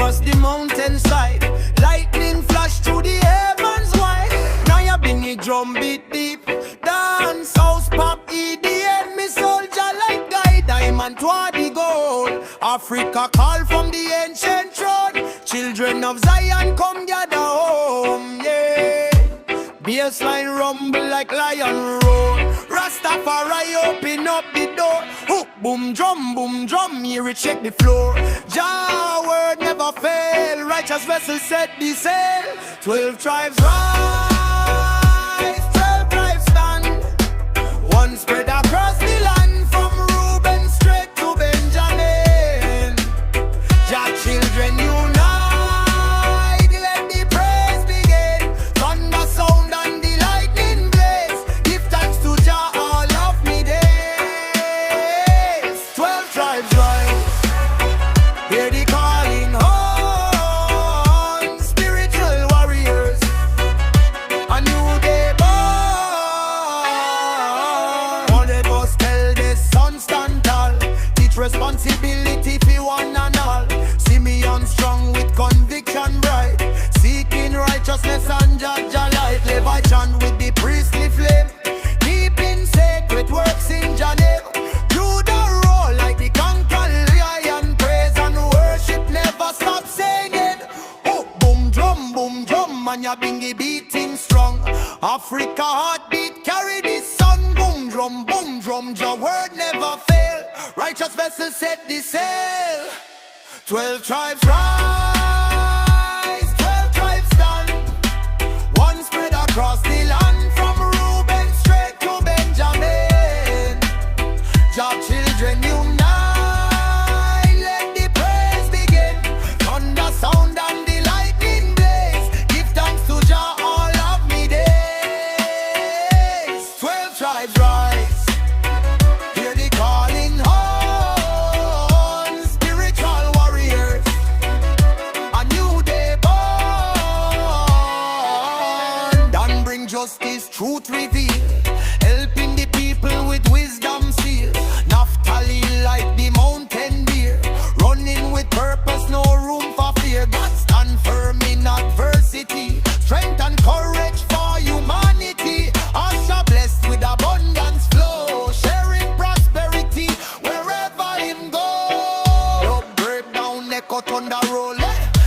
across the mountainside. Lightning flash through the heavens wide. Now you bring the drum beat deep. Dance, house, pop, EDM. Me soldier like guy, diamond toward the gold. Africa call from the ancient throne. Children of Zion come gather home, yeah. Bassline rumble like lion roar. Rastafari open up the door. Hook, boom, drum, hear it shake the floor. Jah word never fail. Righteous vessel set the sail. 12 tribes rise, 12 tribes stand. One spread across the land from Reuben straight to Benjamin. Jah children unite. Responsibility for one and all. Simeon strong with conviction bright, seeking righteousness and judge light. Levi chant with the priestly flame, keeping sacred works in Geneva. Judah roll like the conqueror lion. Praise and worship never stop singing. Oh, boom drum, and your bingy beating strong. Africa heartbeat carry the sun. Boom drum, your word never fail. Righteous vessel set the sail. 12 tribes rise, 12 tribes stand. One spread across the land from Reuben straight to Benjamin. Jah children unite, let the praise begin. Thunder sound and the lightning blaze. Give thanks to Jah all of me days. 12 tribes rise, hear the calling home. Spiritual warriors, a new day born. Done bring justice, truth reveal, helping the people with wisdom seal. Naphtali like the mountain deer, running with purpose, no room for fear. God stand firm in adversity, strength and courage for humanity. Asha blessed with abundance flow, sharing prosperity wherever him go. Up, break down, echo, thunder roll,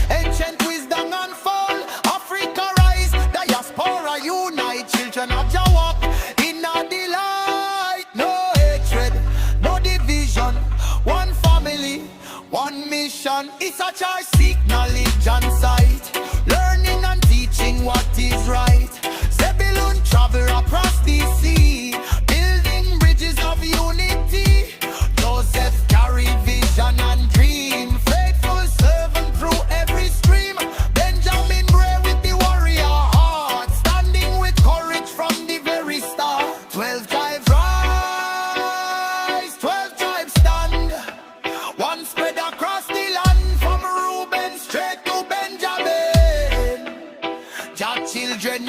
ancient wisdom unfold. Africa rise, diaspora unite. Children of Jah walk in a delight. No hatred, no division, one family, one mission. It's a choice, seek knowledge and sight, learning and teaching what is right. Zebulun travel across the sea, building bridges of unity. Joseph carry vision and dream, faithful servant through every stream. Benjamin brave with the warrior heart, standing with courage from the very start. 12 tribes rise, 12 tribes stand. One spread across the land from Reuben straight to Benjamin. Jah children